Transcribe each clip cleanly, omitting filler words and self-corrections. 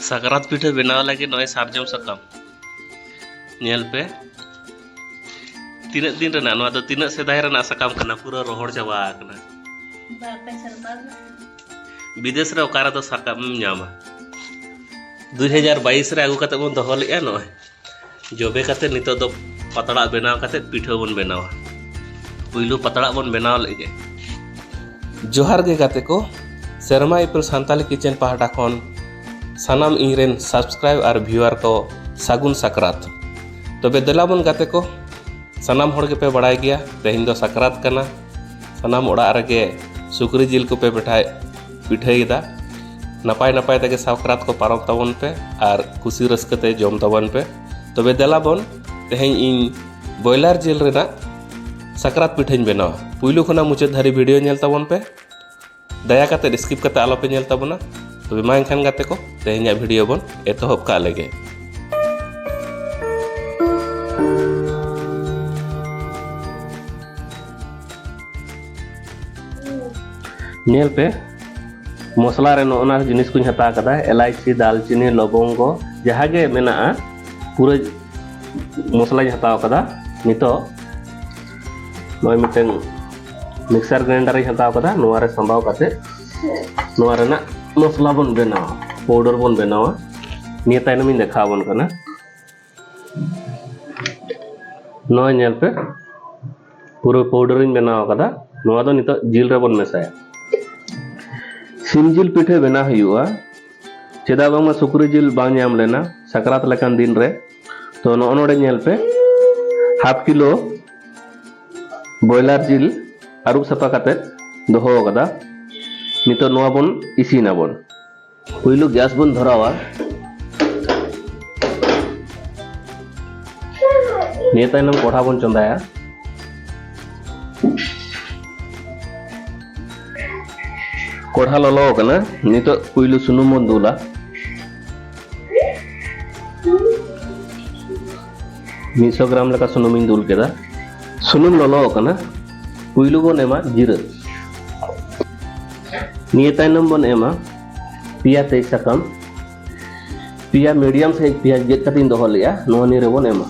साकरात पिठा बनाव लगे नय सारजम साकाम नेल पे तीन दिन रेना नवा दो तीन सेदाय रेना साकाम कना पूरा रोहड़ चाबा कना विदेश रे ओकारा दो साकाम ᱧᱟᱢᱟ 2022 रे आगु कते बन दोहो लेया नय जोबे कते नितो दो पतड़ा बनाव कते पिठा बन बनावा पुइलु पतड़ा बन बनाव लेगे जोहार गे गाते को शर्मा इपल सांताली किचन पहाटा खन सानाम इरेन सब्सक्राइब और व्यूअर को सागुन साकरात तबे देलाबन गाते को सानाम होड़ के पे बड़ाई गया तेहिं दो साकरात कना सानाम ओड़ा रगे सुकरी जिल को पे बैठाए पिठाईदा नपाय नपाय तके साकरात को पारम तबन पे और खुशी रस्कते जम तबन पे तबे देलाबन तेहिं इन बॉयलर जिल रेना साकरात पिठाई बनावा पुइलु खना मुचाद धारी वीडियो नेल तबन पे दया काते स्किप काते आलो पे नेल तबना तबे मा एनखान गाते को तेहिं वीडियो बन एतहब का लेगे नेल पे मसला रे नोना जिनिस को हता कदा एलाइची दालचीनी लवंगो जहागे मेना पूरा मसला हता कदा नितो नय मिटेन मिक्सर ग्राइंडर हता कदा नोआ रे संभाव काते नोआ रेना मसला बन बनावा पाउडर बन बनावा निय तायनम इन देखा बन कना नय नेल पे पूरा पाउडर इन बनावा कदा नोआ दो नितो जिल रे बन मेसाया सिम जिल पिठे बना हुआ चेदा बांग सुकरी जिल बांग ᱧᱟᱢ लेना साकरात लेकान दिन रे तो नोडे नेल पे हाफ किलो बॉयलर जिल आरुब सफा काते दोहो कदा नितो नोआ बन इसिना बन पुइलु गैस बन धरावा निय तायनम कोढ़ा बन चंदाया कोढ़ा ललो कना नितो पुइलु सुनुम बन दुला मिसो ग्राम लका सुनुम इन दुल केदा सुनुम ललो कना पुइलु बन एमा जीरा निय तायनम बन एमा पिया तेज साकाम पिया मीडियम से पिया गेट कतिन दोहो लिया नोआ नि रे बन एमा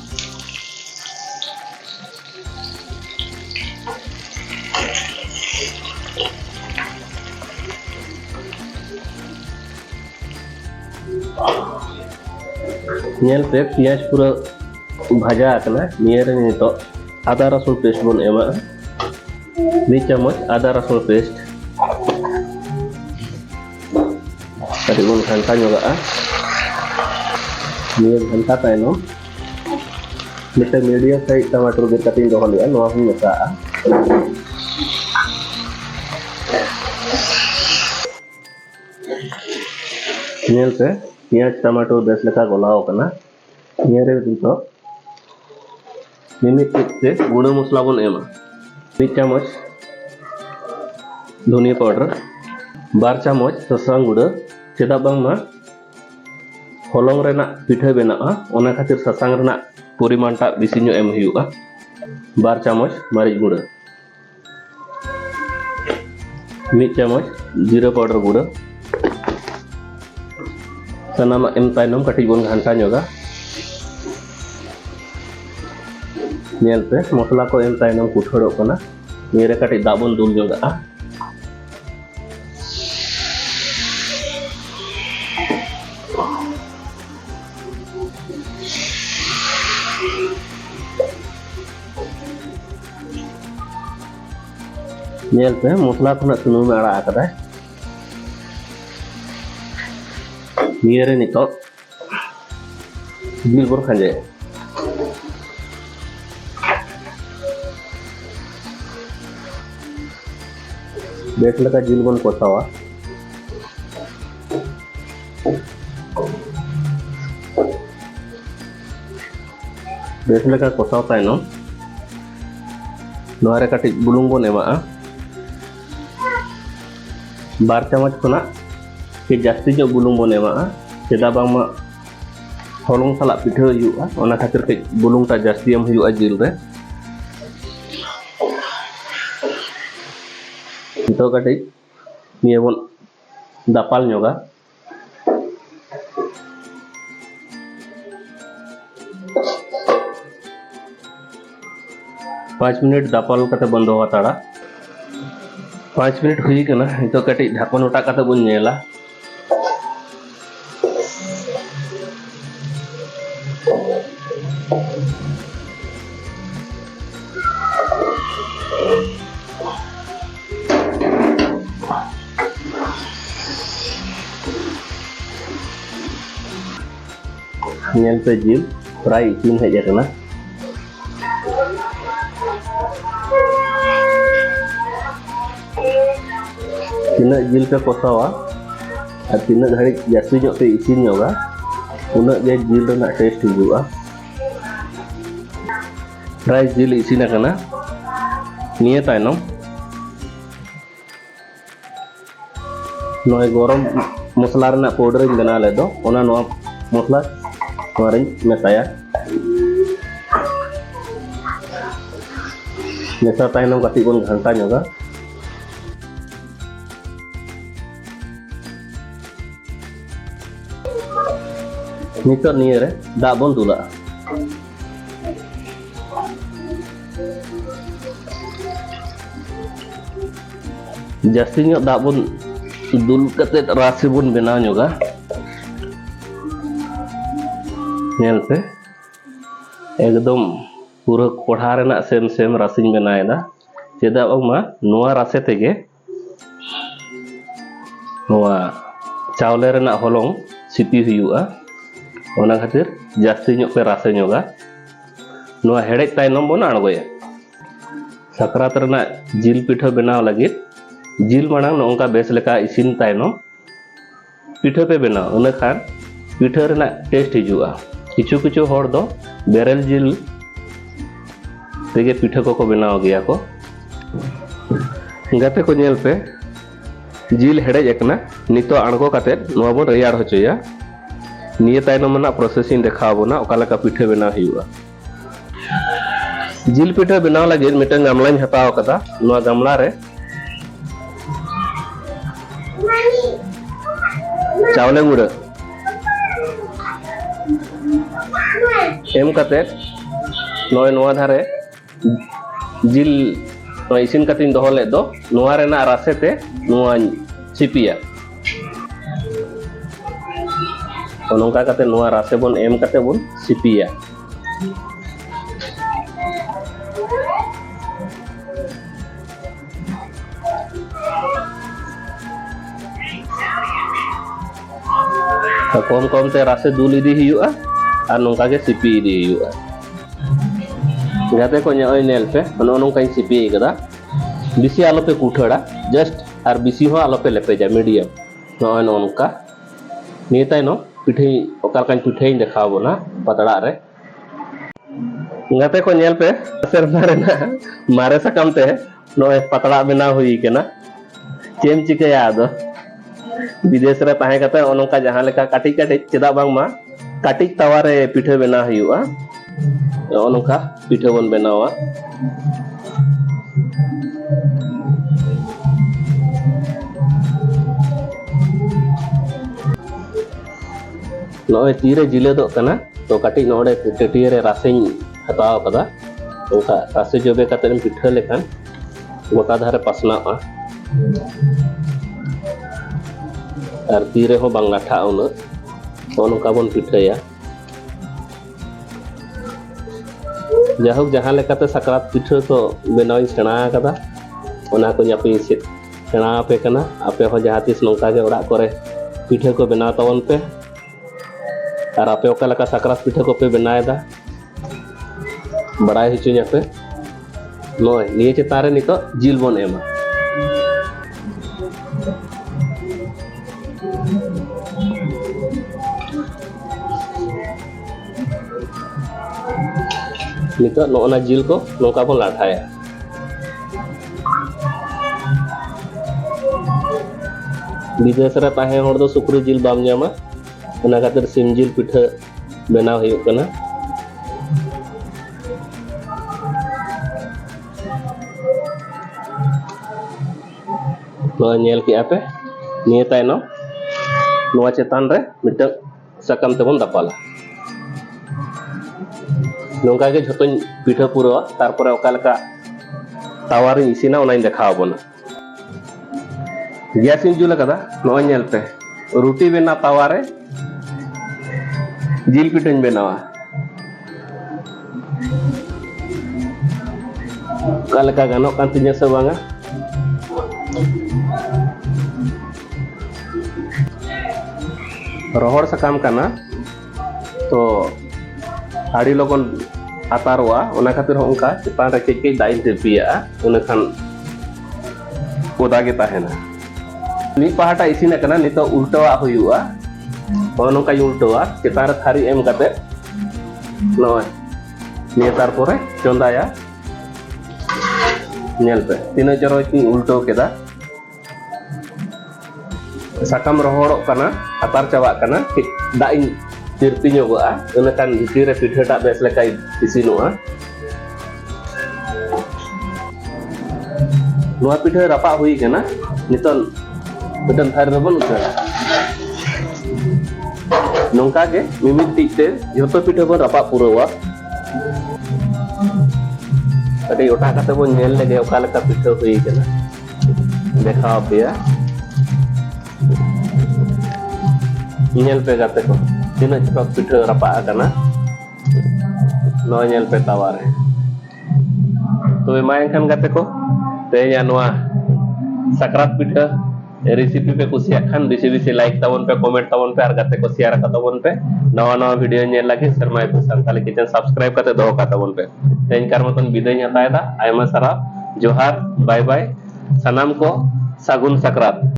नेल पे पियाज पूरा भाजा आकना निये रे नितो आदा रसुन पेस्ट बन एमा 2 चम्मच आदा रसुन पेस्ट कति बन घंटा जोगा निये घंटा तायनो मिटे मीडियम साइज टमाटर गे कटिंग दोहो लिया नोआ हन मेसा नेल पे पियाज टमाटो बेस लेका गलाव कना निये रे नितो निमित से गुड़ मसला बन एमा 1 चम्मच धनिया पाउडर 2 चम्मच ससांग गुड़ चेदा बांगमा हलंग रेना पिठा बेनाआ ओना खातिर ससांग रेना परिमाणटा बेसि ᱧᱚᱜ एम हुआ 2 चम्मच मरीच गुड़ 1 चम्मच जीरा पाउडर गुड़ सनामा एम तायनम कटी बन घंटा ᱧᱚᱜᱟ नेल पे मसला को एम तायनम कुठड़ो कना निरे कटी दा बन दुल ᱧᱚᱜᱟ नेल पे मसला खना सुनुम आड़ा आकदा निये रे नितो जिल बर खाजे बेस लका जिल बन कोसावा बेस लका कोसाव तायनो नोआ रे कटी बुलुंग बन एमा 2 चम्मच खना के जास्ती जो बुलुंग बन एमा चेदा बांगमा हलंग साला पिठा हुआ ओना खातिर के बुलुंग ता जास्ती एम हुआ जिल रे तो कटी निये बन दापाल ᱧᱚᱜᱟ पाँच मिनट दापाल कते बंदो हताड़ा 5 मिनट हुई कना तो कटी ढाकन उठा कते बन नेला नेल पे जिल प्राय इसिन हेज कना तीना जिल पे कोसावा और तीना घड़ी जास्ती जो पे इसिन योगा उना गे जिल रना टेस्ट हिजुआ प्राय जिल इसिन कना निये तायनम नय गरम मसला रना पाउडर बना ले दो ओना नो मसला नोरिन मेसाया मेसा तायनम कति बन घंटा योगा नितो निये रे दा बन दुला जास्ती ᱧᱚᱜ दा बन दुल कते राशि बन बनाव ᱧᱚᱜᱟ नेल पे एकदम पूरा कोढ़ा रेना सेम सेम राशि बनाएदा चेदा बांगमा नोआ राशि तेगे नोआ चावले रेना हलंग सिपी हुयुआ ओना खातिर जास्ती ᱧᱚᱜ पे राशि ᱧᱚᱜᱟ नोआ हेड़े तायनम बन आणगोया साकरात रेना जिल पिठा बनाव लगित जिल मांग नोंका बेस लेका इसिन तायनम पिठा पे बनाव उना खान पिठा रेना टेस्ट हिजुआ किछु किछु हर दो बेरल जिल तेगे पिठा को बनाव गया को गाते को नेल पे जिल हेड़ेज एकना नितो आणगो काते नोआ बन रेयाड़ होचोया निये तायनम ना प्रोसेसिंग देखा बोना ओकालका पिठा बनाव हिजुआ जिल पिठा बनाव लगे मिटन गामलाñ हताव कदा नोआ गामला रे चावले गुड़ा एम कते नय नोआ धारे जिल इसिन कते दोहो ले दो नोआ रेना रासे ते नोआ सिपिया नोंका कते नोआ रासे बन एम कते बन सिपिया कम कम ते रासे दुल इदी हुआ और नोंका के सिपी इदी हुआ गाते को नय नेल पे नोंका सिपी कदा बिसी आलो पे कुठड़ा जस्ट और बिसी हो आलो पे लेपेजा मीडियम नय नोंका निये तायनो पिठे ओकालका पिठे देखा बोना पतड़ा रे गाते को नेल पे सेरना रेना मारे सकम ते नय पतड़ा बना हुई केना चेम चिकया आदो विदेश रे ताहे कते ओनका जहां लेका काटी काटी चेदा बांगमा काटी तावा रे पिठे बना हुआ ओनका पिठे बन बनावा नय तीरे जिले दो कना तो काटी नोडे टेटिए रे रासेñ हताव कदा ओका रासे जोबे कते पिठे लेखान गोटा धारे पासनाआ और तीरे हो बांग लाठा उना नोंका बन पिठाया जाहुक जहां लेकाते साकरात पिठा को बनाव सेना कदा ओना को यापे सेना पे कना आपे हो जहां तिस नोंका के ओड़ा करे पिठा को बनाव तवन पे और आपे ओका लका साकरात पिठा को पे बनाएदा बड़ाई हिचुnya पे नय निये चेतारे नितो जिल बन एमा नितो नोना जिल को नोका बन लाठाया विदेश रे ताहे हर दो सुक्री जिल बाम ᱧᱟᱢᱟ ओना खातिर सिम जिल पिठा बनाव हुयुग कना नोआ नेल के आपे निये तायनो नोआ चेतान रे मिटन सकम तेबन दापाला नौका के झोटो पिठा पूरा तारपरे ओकालका तावार इसीना उनाइन देखा बोना गैस इन जुल कदा नॉय नेल पे रोटी बेना तावारे जिल पिठाñ बेनावा ओकालका गानोक कान तिña से बांगा रोहड़ सकाम काना तो आड़ी लोगन आतारवा ओना खातिर होंका चिपान रे के दाइन ते पिया ओना खान ओदा के ताहेना नि पहाटा इसिना कना नितो उल्टवा हुयुआ ओनोका उल्टवा चितार थारी एम काते नय नि तारपरे चंदाया नेल पे तीन जरो की उल्टो केदा साकाम रोहड़ो कना आतार चावा कना दाइन तिरपी ñogoa una kan hitire piठा बेस लेकाय इसिनोआ नोआ पिठा रापा हुई कना नितन बटन थार रबन उतरा नोंका के मिमिट टिकते जतो पिठा बन रापा पुरवा अटे ओटा काते बन नेल लगे ओका लका पिठा हुई कना देखा पेया नेल पे गाते को तीना चटक पिठा रापा कना नो नेल पे तावारे तो मायन खान गाते को तेया नोआ सकरात पिठा रेसिपी पे कुसिया खान बेसी लाइक तावन पे कमेंट तावन पे और गाते को शेयर का तावन पे नवा नवा वीडियो नेल लगे शर्मा संताली किचन सब्सक्राइब करते दो का तावन पे तेन कार मतन विदाय हतायदा आयमा सारा जोहार बाय बाय सनाम को सागुन सकरात।